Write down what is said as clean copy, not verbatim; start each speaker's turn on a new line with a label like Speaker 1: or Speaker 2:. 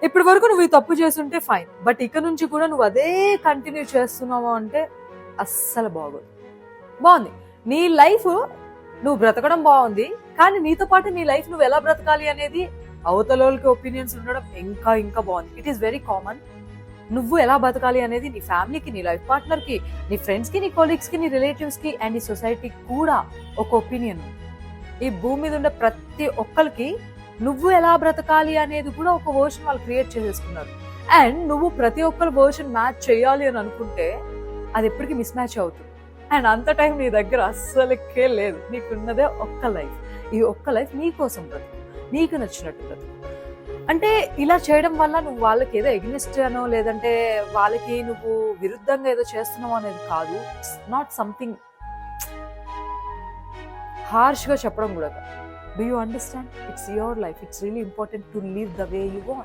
Speaker 1: ఇప్పటి వరకు నువ్వు ఈ తప్పు చేస్తుంటే ఫైన్, బట్ ఇక నుంచి కూడా నువ్వు అదే కంటిన్యూ చేస్తున్నావు అంటే అస్సలు బాగోదు. బాగుంది నీ లైఫ్, నువ్వు బ్రతకడం బాగుంది, కానీ నీతో పాటు నీ లైఫ్ నువ్వు ఎలా బ్రతకాలి అనేది అవతలకి ఒపీనియన్స్ ఉండడం ఇంకా ఇంకా బాగుంది. It is very common. నువ్వు ఎలా బతకాలి అనేది నీ ఫ్యామిలీకి, నీ లైఫ్ పార్ట్నర్కి, నీ ఫ్రెండ్స్కి, నీ కొలీగ్స్కి, నీ రిలేటివ్స్కి అండ్ నీ సొసైటీకి కూడా ఒక ఒపీనియన్ ఉంది. ఈ భూమి మీద ఉండే ప్రతి ఒక్కరికి నువ్వు ఎలా బ్రతకాలి అనేది కూడా ఒక వర్షన్ వాళ్ళు క్రియేట్ చేసేసుకున్నారు. అండ్ నువ్వు ప్రతి ఒక్కరి వర్షన్ మ్యాచ్ చేయాలి అని అనుకుంటే అది ఎప్పటికీ మిస్ మ్యాచ్ అవుతుంది. అండ్ అంత టైం నీ దగ్గర అస్సలకే లేదు. నీకున్నదే ఒక్క లైఫ్. ఈ ఒక్క లైఫ్ నీ కోసం బ్రతుకు, నీకు నచ్చినట్టు బ్రతుకు. అంటే ఇలా చేయడం వల్ల నువ్వు వాళ్ళకి ఏదో ఎగ్నిస్ట్ అనో లేదంటే వాళ్ళకి నువ్వు విరుద్ధంగా ఏదో చేస్తున్నావు అనేది కాదు. ఇట్స్ నాట్ సంథింగ్ హార్ష్గా చెప్పడం కూడా కాదు. Do you understand? It's your life. It's really important to live the way you want.